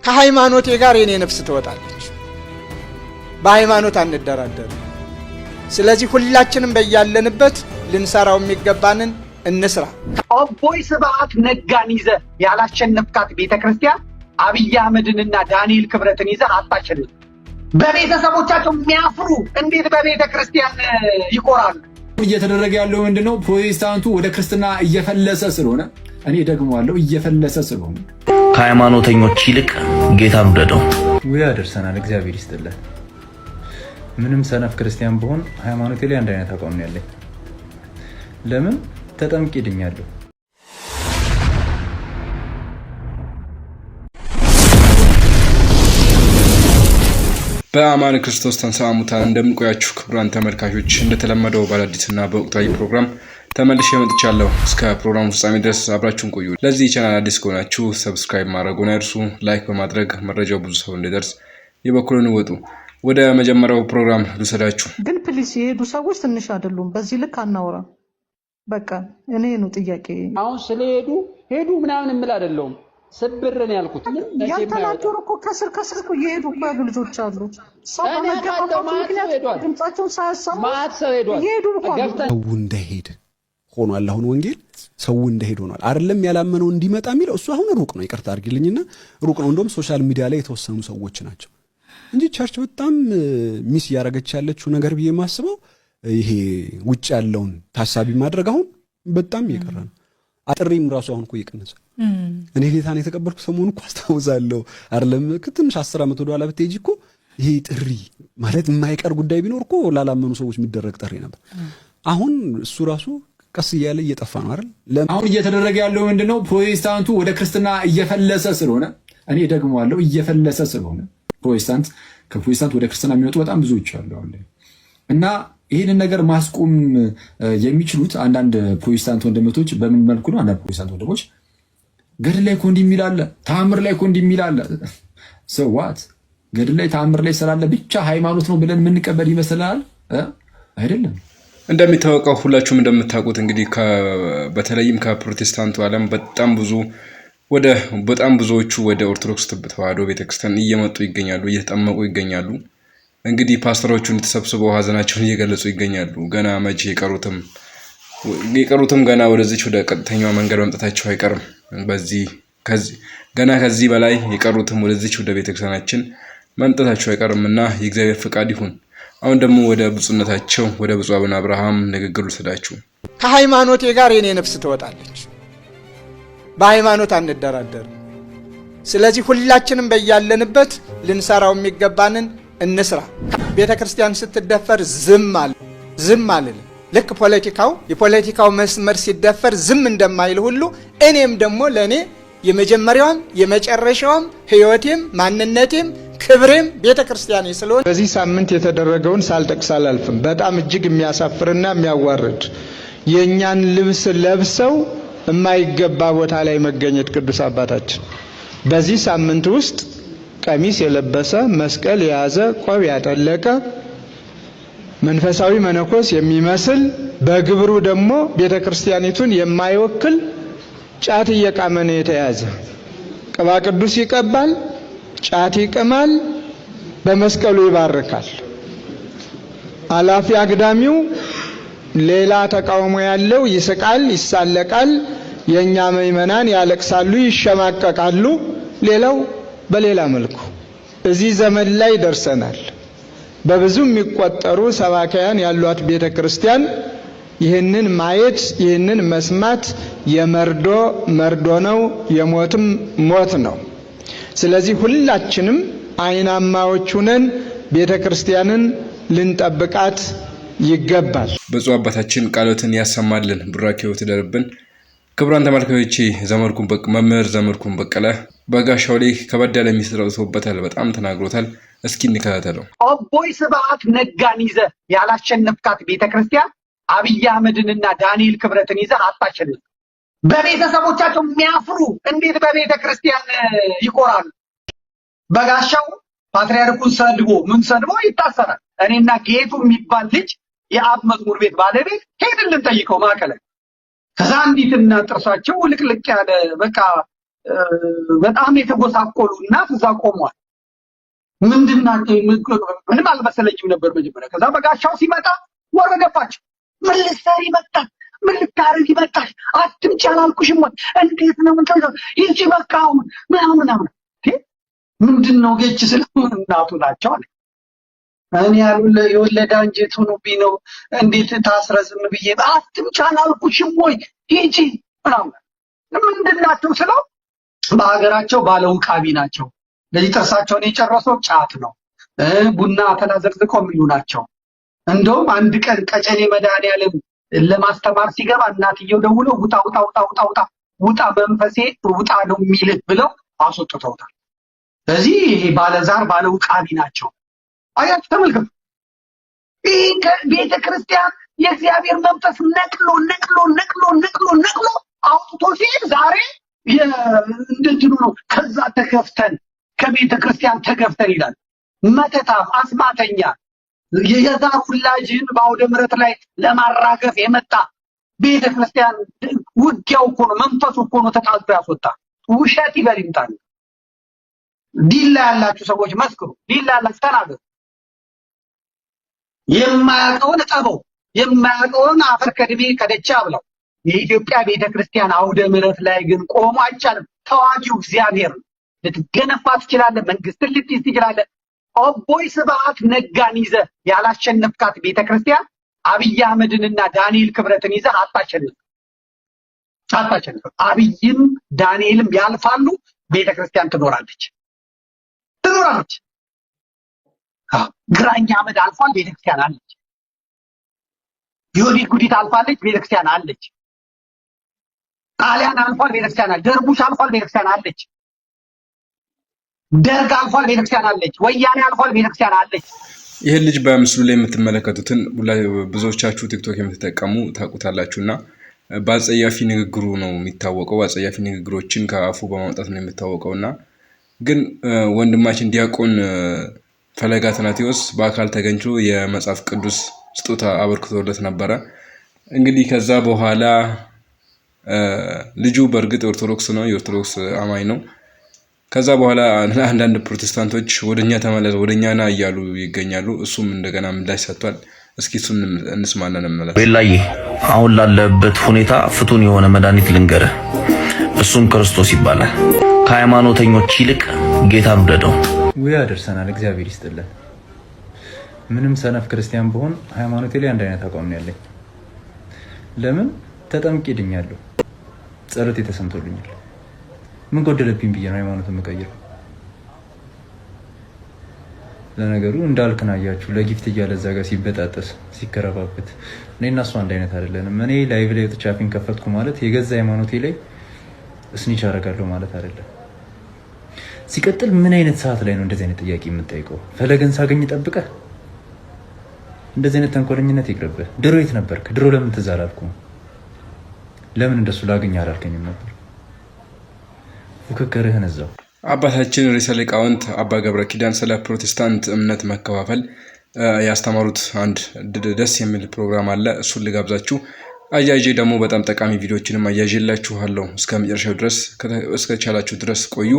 ከሃይማኖቴ ጋር የኔ ነፍስ ትወጣለች። በሃይማኖት አንደራደር። ስለዚህ ሁላችንም በያለንበት ልንሰራው የሚገባንን እንስራ። አቦይ ስብሐት ነጋን ይዘ ያላሸነፍካት ቤተክርስቲያን አብይ አህመድንና ዳንኤል ክብረትን ይዘ አታሸንፍ። በቤተሰቦቻቸው የሚያፍሩ እንዴት በቤተክርስቲያን ይቆራሉ? እየተደረገ ያለው ምንድነው? ፕሮቴስታንቱ ወደ ክርስትና እየፈለሰ ስለሆነ እኔ ደግሞዋለሁ እየፈለሰ ስለሆነ ከሃይማኖተኞች ይልቅ ጌታን ውደደው። ውያ ደርሰናል። እግዚአብሔር ይስጥልህ። ምንም ሰነፍ ክርስቲያን ብሆን ሃይማኖቴ ላይ አንድ አይነት አቋም ነው ያለኝ። ለምን ተጠምቄ ድኛለሁ። በአማን ክርስቶስ ተንሥአ እሙታን እንደምንቆያችሁ ክቡራን ተመልካቾች፣ እንደተለመደው ባለአዲስና በወቅታዊ ፕሮግራም ተመልሼ መጥቻለሁ። እስከ ፕሮግራሙ ፍጻሜ ድረስ አብራችሁን ቆዩ። ለዚህ ቻናል አዲስ ከሆናችሁ ሰብስክራይብ ማድረጉን አይርሱ። ላይክ በማድረግ መረጃው ብዙ ሰው እንዲደርስ የበኩሉን ይወጡ። ወደ መጀመሪያው ፕሮግራም ልውሰዳችሁ። ግን ፕሊስ የሄዱ ሰዎች ትንሽ አይደሉም። በዚህ ልክ አናወራ። በቃ እኔ ነው ጥያቄ። አሁን ስለሄዱ ሄዱ ምናምን እምል አይደለም። ስብርን ያልኩት ያልተናገሩ እኮ ከስር እኮ እየሄዱ እኮ ያሉ ልጆች አሉ። ሰው በመገፋፋቱ ምክንያት ድምጻቸውን ሳያሰሙ እየሄዱ እኮ አሉ። ሰው እንደሄድ ሆኗል። አሁን ወንጌል ሰው እንደሄድ ሆኗል። አይደለም ያላመነው እንዲመጣ የሚለው እሱ አሁን ሩቅ ነው። ይቅርታ አድርጊልኝና ሩቅ ነው። እንደውም ሶሻል ሚዲያ ላይ የተወሰኑ ሰዎች ናቸው እንጂ ቸርች በጣም ሚስ እያደረገች ያለችው ነገር ብዬ የማስበው ይሄ ውጭ ያለውን ታሳቢ ማድረግ አሁን በጣም እየቀረ ነው። አጥሪም ራሱ አሁን እኮ እየቀነሰ እኔ ጌታን የተቀበልኩ ሰሞኑን እኮ አስታውሳለሁ። አይደለም ከትንሽ 10 ዓመት ወደ ኋላ ብትሄጂ እኮ ይሄ ጥሪ ማለት የማይቀር ጉዳይ ቢኖር እኮ ላላመኑ ሰዎች የሚደረግ ጥሪ ነበር። አሁን እሱ ራሱ ቀስ እያለ እየጠፋ ነው አይደል? አሁን እየተደረገ ያለው ምንድነው? ፕሮቴስታንቱ ወደ ክርስትና እየፈለሰ ስለሆነ እኔ ደግሞዋለሁ እየፈለሰ ስለሆነ ከፕሮቴስታንት ወደ ክርስትና የሚወጡ በጣም ብዙዎች አሉ አሁን እና ይህንን ነገር ማስቆም የሚችሉት አንዳንድ ፕሮቴስታንት ወንድሞች በምን መልኩ ነው? አንዳንድ ፕሮቴስታንት ወንድሞች ገድል ላይ እኮ እንዲህ የሚል አለ፣ ተአምር ላይ እኮ እንዲህ የሚል አለ። ሰዋት ገድል ላይ ተአምር ላይ ስላለ ብቻ ሃይማኖት ነው ብለን የምንቀበል ይመስላል? አይደለም። እንደሚታወቀው ሁላችሁም እንደምታውቁት እንግዲህ በተለይም ከፕሮቴስታንቱ ዓለም በጣም ብዙዎቹ ወደ ኦርቶዶክስ ተዋሕዶ ቤተክርስቲያን እየመጡ ይገኛሉ፣ እየተጠመቁ ይገኛሉ። እንግዲህ ፓስተሮቹ ተሰብስበው ሀዘናቸውን እየገለጹ ይገኛሉ። ገና መቼ የቀሩትም ገና ወደዚች ወደ ቀጥተኛው መንገድ መምጣታቸው አይቀርም። ከዚህ በላይ የቀሩትም ወደዚች ወደ ቤተክርስቲያናችን መምጣታቸው አይቀርምና የእግዚአብሔር ፍቃድ ይሁን። አሁን ደግሞ ወደ ብፁዕነታቸው ወደ ብፁዕ አቡነ አብርሃም ንግግር ልሰዳችሁ። ከሃይማኖቴ ጋር የኔ ነፍስ ትወጣለች። በሃይማኖት አንደራደር። ስለዚህ ሁላችንም በያለንበት ልንሰራው የሚገባንን እንስራ። ቤተክርስቲያን ስትደፈር ዝም አልልም። ልክ የፖለቲካው መስመር ሲደፈር ዝም እንደማይል ሁሉ እኔም ደግሞ ለኔ የመጀመሪያውም የመጨረሻውም ህይወቴም ማንነቴም ክብሬም ቤተክርስቲያኔ ስለሆነ በዚህ ሳምንት የተደረገውን ሳልጠቅስ አላልፍም። በጣም እጅግ የሚያሳፍርና የሚያዋርድ የኛን ልብስ ለብሰው የማይገባ ቦታ ላይ መገኘት ቅዱስ አባታችን በዚህ ሳምንት ውስጥ ቀሚስ የለበሰ መስቀል የያዘ ቆብ ያጠለቀ መንፈሳዊ መነኮስ የሚመስል በግብሩ ደግሞ ቤተክርስቲያኒቱን የማይወክል ጫት እየቃመ ነው የተያዘ። ቅባ ቅዱስ ይቀባል፣ ጫት ይቅማል፣ በመስቀሉ ይባርካል። አላፊ አግዳሚው ሌላ ተቃውሞ ያለው ይስቃል፣ ይሳለቃል። የኛ ምእመናን ያለቅሳሉ፣ ይሸማቀቃሉ። ሌላው በሌላ መልኩ እዚህ ዘመን ላይ ደርሰናል። በብዙ የሚቆጠሩ ሰባኪያን ያሏት ቤተክርስቲያን ይህንን ማየት ይህንን መስማት የመርዶ ነው፣ የሞትም ሞት ነው። ስለዚህ ሁላችንም አይናማዎች ሆነን ቤተክርስቲያንን ልንጠብቃት ይገባል። ብፁዕ አባታችን ቃሎትን ያሰማልን፣ ቡራኬው ትደርብን። ክቡራን ተመልካቾቼ መምህር ዘመድኩን በቀለ በጋሻው ላይ ከበድ ያለ ሚስጥር አውጥቶበታል። በጣም ተናግሮታል። እስኪ እንከታተለው። አቦይ ስብሐት ነጋን ይዘ ያላሸነፍካት ቤተክርስቲያን አብይ አህመድንና ዳንኤል ክብረትን ይዘ አታሸንፍ። በቤተሰቦቻቸው የሚያፍሩ እንዴት በቤተክርስቲያን ይቆራሉ? በጋሻው ፓትርያርኩን ሰድቦ ይታሰራል። እኔና ጌቱ የሚባል ልጅ የአብ መዝሙር ቤት ባለቤት ሄድን ልንጠይቀው ማዕከላዊ። ከዛ አንዲትና ጥርሳቸው ልቅልቅ ያለ በቃ በጣም የተጎሳቆሉ እናት እዛ ቆመዋል። ምንድናቸው? ምንም አልመሰለኝም ነበር መጀመሪያ። ከዛ በጋሻው ሲመጣ ወረደባቸው። ምን ልትሰሪ መጣሽ? ምን ልታረጊ መጣሽ? አትምጪ አላልኩሽም ወይ? እንዴት ነው ምን ታውቃ? ይቺ በቃ ምናምን ምንድነው ገጭ ስለ እናቱ ናቸው አለ። እኔ ያሉለ የወለዳ እንጀት ሆኖብኝ ነው እንዴት ታስረዝም ብዬ አትምጪ አላልኩሽም ወይ? ይቺ ምንድናቸው ስለው በሀገራቸው ባለውቃቢ ናቸው። ለዚህ ጥርሳቸውን የጨረሰው ጫት ነው። ቡና ተናዘቅዝቀው የሚሉ ናቸው። እንደውም አንድ ቀን ቀጨኔ መድኃኒዓለም ለማስተማር ሲገባ እናትየው ደውለው ውጣ መንፈሴ ውጣ ነው የሚልህ ብለው አስወጥተውታል። ስለዚህ ይሄ ባለዛር ባለውቃቢ ናቸው። አያችሁ ተመልከቱ። ይሄ ቤተ ክርስቲያን የእግዚአብሔር መንፈስ ነቅሎ አውጥቶ ሲሄድ ዛሬ እንደእንትኑ ነው። ከዛ ተከፍተን ከቤተ ክርስቲያን ተገፍተን ይላል። መተታም አስማተኛ የዛር ሁላጅን በአውደ ምሕረት ላይ ለማራገፍ የመጣ ቤተ ክርስቲያን ውጊያው እኮ ነው። መንፈሱ እኮ ነው ተጣልቶ ያስወጣ። ውሸት ይበል ይምጣል። ዲላ ያላችሁ ሰዎች መስክሩ። ዲላ ያላችሁ ተናገሩ። የማያውቀውን ጠበው፣ የማያውቀውን አፈር ከድሜ ከደቻ ብለው። የኢትዮጵያ ቤተ ክርስቲያን አውደ ምሕረት ላይ ግን ቆሞ አይቻልም። ተዋጊው እግዚአብሔር ነው። ልትገነፋ ትችላለህ። መንግስትን ልትይዝ ትችላለህ። ኦቦይ ስብሐት ነጋን ይዘህ ያላሸነፍካት ቤተ ክርስቲያን አብይ አህመድንና ዳንኤል ክብረትን ይዘህ አታሸንፍ። አብይም ዳንኤልም ያልፋሉ። ቤተ ክርስቲያን ትኖራለች። ግራኝ አህመድ አልፏል። ቤተ ክርስቲያን አለች። ዮዲት ጉዲት አልፋለች። ቤተ ክርስቲያን አለች። ጣሊያን አልፏል። ቤተ ክርስቲያን አለች። ደርቡሽ አልፏል። ቤተ ክርስቲያን አለች። ደርግ አልፏል። ቤተ ክርስቲያን አለች። ወያኔ አልፏል። ቤተ ክርስቲያን አለች። ይህን ልጅ በምስሉ ላይ የምትመለከቱትን ብዙዎቻችሁ ቲክቶክ የምትጠቀሙ ታውቁታላችሁና በአጸያፊ ንግግሩ ነው የሚታወቀው። አጸያፊ ንግግሮችን ከአፉ በማውጣት ነው የሚታወቀውና ግን ወንድማችን ዲያቆን ፈለገ አትናቴዎስ በአካል ተገኝቶ የመጽሐፍ ቅዱስ ስጦታ አበርክቶለት ነበረ። እንግዲህ ከዛ በኋላ ልጁ በእርግጥ ኦርቶዶክስ ነው፣ የኦርቶዶክስ አማኝ ነው። ከዛ በኋላ አንዳንድ ፕሮቴስታንቶች ወደኛ ተመለስ ወደኛ ና እያሉ ይገኛሉ። እሱም እንደገና ምላሽ ሰጥቷል። እስኪ እሱን እንስማና እንመለስ። ቤላዬ አሁን ላለበት ሁኔታ ፍቱን የሆነ መድኃኒት ልንገርህ። እሱም ክርስቶስ ይባላል። ከሃይማኖተኞች ይልቅ ጌታን ውደደው። ወይ አደርሰናል። እግዚአብሔር ይስጥልን። ምንም ሰነፍ ክርስቲያን ብሆን ሃይማኖቴ ላይ አንድ አይነት አቋም ነው ያለኝ። ለምን ተጠምቄ ድኛለሁ። ጸሎቴ ተሰምቶልኛል። ምን ጎደለብኝ ብዬ ነው ሃይማኖትን የምቀይረው? ለነገሩ እንዳልክን አያችሁ ለጊፍት እያለ እዛ ጋር ሲበጣጠስ ሲከረባበት፣ እኔና እሱ አንድ አይነት አይደለንም። እኔ ላይቭ ላይ ተቻፊን ከፈትኩ ማለት የገዛ ሃይማኖቴ ላይ እስኒች አደርጋለሁ ማለት አይደለም። ሲቀጥል ምን አይነት ሰዓት ላይ ነው እንደዚህ አይነት ጥያቄ የምጠይቀው? ፈለገን ሳገኝ ጠብቀህ እንደዚህ አይነት ተንኮለኝነት ይቅርብህ። ድሮ የት ነበርክ? ድሮ ለምን ትዝ አላልኩም? ለምን እንደሱ ላገኝ አላልከኝም ነበር? ፉክክርህን እዛው። አባታችን ርዕሰ ሊቃውንት አባ ገብረ ኪዳን ስለ ፕሮቴስታንት እምነት መከፋፈል ያስተማሩት አንድ ደስ የሚል ፕሮግራም አለ። እሱን ልጋብዛችሁ። አያይዤ ደግሞ በጣም ጠቃሚ ቪዲዮዎችንም አያይዤላችኋለሁ። እስከ መጨረሻው ድረስ እስከቻላችሁ ድረስ ቆዩ።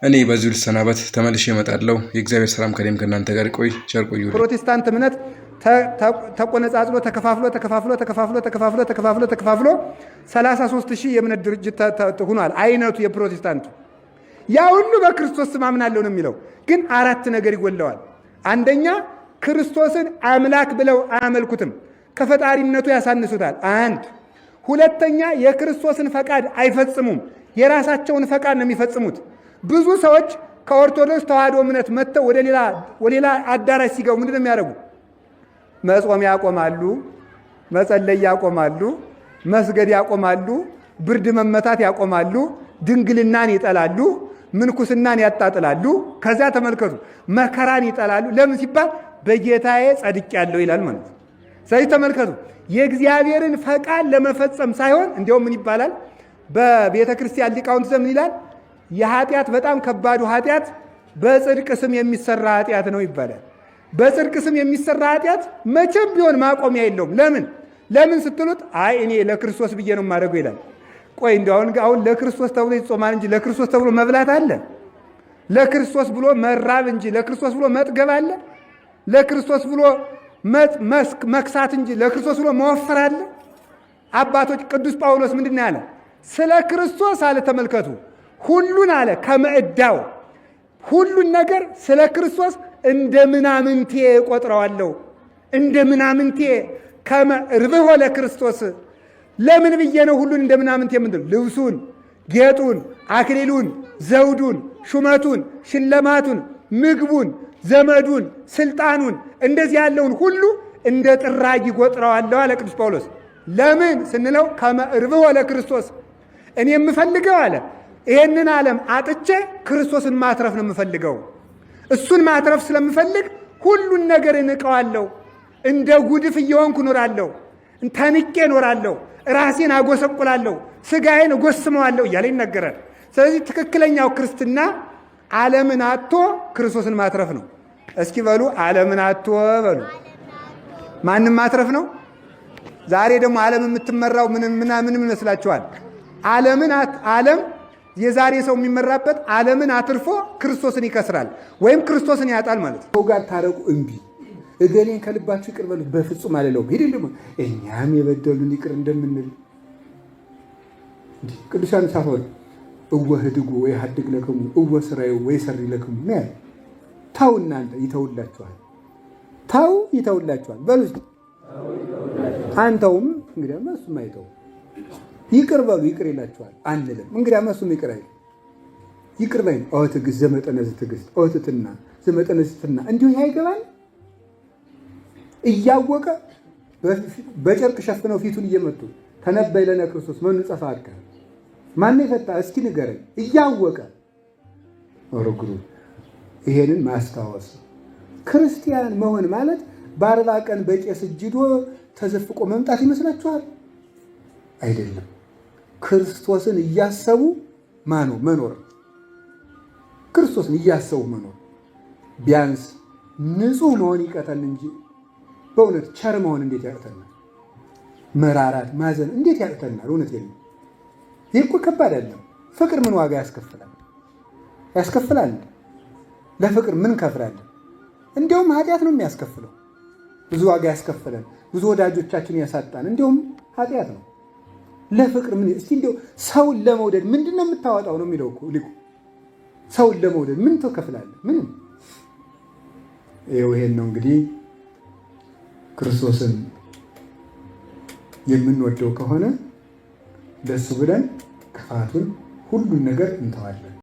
እኔ በዚሁ ልሰናበት፣ ተመልሼ እመጣለሁ። የእግዚአብሔር ሰላም ከእኔም ከእናንተ ጋር ቆይ። ቸር ቆዩ። ፕሮቴስታንት እምነት ተቆነጻጽሎ ተከፋፍሎ 33,000 የእምነት ድርጅት ሆኗል። አይነቱ የፕሮቴስታንቱ ያ ሁሉ በክርስቶስ ስም አምናለሁ ነው የሚለው፣ ግን 4 ነገር ይጎለዋል። አንደኛ ክርስቶስን አምላክ ብለው አያመልኩትም፣ ከፈጣሪነቱ ያሳንሱታል። 1 ሁለተኛ የክርስቶስን ፈቃድ አይፈጽሙም፣ የራሳቸውን ፈቃድ ነው የሚፈጽሙት። ብዙ ሰዎች ከኦርቶዶክስ ተዋህዶ እምነት መጥተው ወደ ሌላ አዳራሽ ሲገቡ ምንድን ነው የሚያደርጉ? መጾም ያቆማሉ፣ መጸለይ ያቆማሉ፣ መስገድ ያቆማሉ፣ ብርድ መመታት ያቆማሉ፣ ድንግልናን ይጠላሉ፣ ምንኩስናን ያጣጥላሉ። ከዚያ ተመልከቱ መከራን ይጠላሉ። ለምን ሲባል በጌታዬ ጸድቄአለሁ ይላል ማለት ነው። ስለዚህ ተመልከቱ የእግዚአብሔርን ፈቃድ ለመፈጸም ሳይሆን እንዲያውም ምን ይባላል በቤተ ክርስቲያን ሊቃውንት ዘመን ይላል የኃጢአት በጣም ከባዱ ኃጢአት በጽድቅ ስም የሚሰራ ኃጢአት ነው ይባላል። በጽድቅ ስም የሚሰራ ኃጢአት መቼም ቢሆን ማቆሚያ የለውም። ለምን ስትሉት አይ እኔ ለክርስቶስ ብዬ ነው የማደርገው ይላል። ቆይ እንደው አሁን ለክርስቶስ ተብሎ ይጾማል እንጂ ለክርስቶስ ተብሎ መብላት አለ? ለክርስቶስ ብሎ መራብ እንጂ ለክርስቶስ ብሎ መጥገብ አለ? ለክርስቶስ ብሎ መክሳት እንጂ ለክርስቶስ ብሎ መወፈር አለ? አባቶች ቅዱስ ጳውሎስ ምንድን ያለ? ስለ ክርስቶስ አለ ተመልከቱ፣ ሁሉን አለ ከመዕዳው ሁሉን ነገር ስለ ክርስቶስ እንደ ምናምንቴ ቆጥረዋለሁ። እንደ ምናምንቴ ከመርብሆ ለክርስቶስ። ለምን ብዬ ነው ሁሉን እንደ ምናምንቴ? ምንድን ልብሱን፣ ጌጡን፣ አክሊሉን፣ ዘውዱን፣ ሹመቱን፣ ሽለማቱን፣ ምግቡን፣ ዘመዱን፣ ስልጣኑን እንደዚህ ያለውን ሁሉ እንደ ጥራጊ ቆጥረዋለሁ አለ ቅዱስ ጳውሎስ። ለምን ስንለው ከመርብሆ ለክርስቶስ፣ እኔ የምፈልገው አለ ይሄንን ዓለም አጥቼ ክርስቶስን ማትረፍ ነው የምፈልገው። እሱን ማትረፍ ስለምፈልግ ሁሉን ነገር እንቀዋለሁ። እንደ ጉድፍ እየሆንኩ እኖራለሁ፣ ተንቄ እኖራለሁ፣ ራሴን አጎሰቁላለሁ፣ ስጋዬን እጎስመዋለሁ እያለ ይነገራል። ስለዚህ ትክክለኛው ክርስትና ዓለምን አጥቶ ክርስቶስን ማትረፍ ነው። እስኪ በሉ ዓለምን አጥቶ በሉ። ማንም ማትረፍ ነው። ዛሬ ደግሞ ዓለም የምትመራው ምን ይመስላችኋል? ዓለም የዛሬ ሰው የሚመራበት ዓለምን አትርፎ ክርስቶስን ይከስራል ወይም ክርስቶስን ያጣል ማለት ነው። ሰው ጋር ታረቁ እምቢ፣ እገሌን ከልባችሁ ይቅር በሉ በፍጹም አልለውም። ሄድ ደግሞ እኛም የበደሉን ይቅር እንደምንል ቅዱሳን ሳሆን እወ ህድጉ ወይ ሀድግ ለክሙ እወ ስራዩ ወይ ሰሪ ለክሙ ነው። ታው እናንተ ይተውላችኋል፣ ታው ይተውላችኋል በሉ። አንተውም እንግዲህ እሱም አይተው ይቅር በሉ ይቅር ይላችኋል አንልም። እንግዲህ እሱም ይቅር አይል ይቅር ባይ ነው። ትዕግስት ዘመጠነ ትዕግስት ትሕትና ዘመጠነ ትሕትና እንዲሁ ያይገባል። እያወቀ በጨርቅ ሸፍነው ፊቱን እየመቱ ተነበይ ለነ ክርስቶስ መኑ ጸፋከ ማን ይፈታ እስኪ ንገረኝ እያወቀ ወርግሩ። ይሄንን ማስታወስ ክርስቲያን መሆን ማለት በአርባ ቀን በቄስ እጅዶ ተዘፍቆ መምጣት ይመስላችኋል? አይደለም። ክርስቶስን እያሰቡ መኖር፣ ክርስቶስን እያሰቡ መኖር። ቢያንስ ንጹህ መሆን ይቀተል እንጂ በእውነት ቸር መሆን እንዴት ያቅተናል? መራራት ማዘን እንዴት ያቅተናል? እውነት የለም። ይህ እኮ ከባድ አይደለም። ፍቅር ምን ዋጋ ያስከፍላል? ያስከፍላል። ለፍቅር ምን ከፍላለን? እንዲያውም ኃጢአት ነው የሚያስከፍለው። ብዙ ዋጋ ያስከፍለን፣ ብዙ ወዳጆቻችን ያሳጣን፣ እንዲያውም ኃጢአት ነው። ለፍቅር ምን እስቲ እንዲያው ሰውን ለመውደድ ምንድን ነው የምታወጣው ነው የሚለው እኮ ሊቁ። ሰውን ለመውደድ ምን ትከፍላለህ? ምንም። ይሄን ነው እንግዲህ ክርስቶስን የምንወደው ከሆነ ደስ ብለን ክፋቱን ሁሉን ነገር እንተዋለን።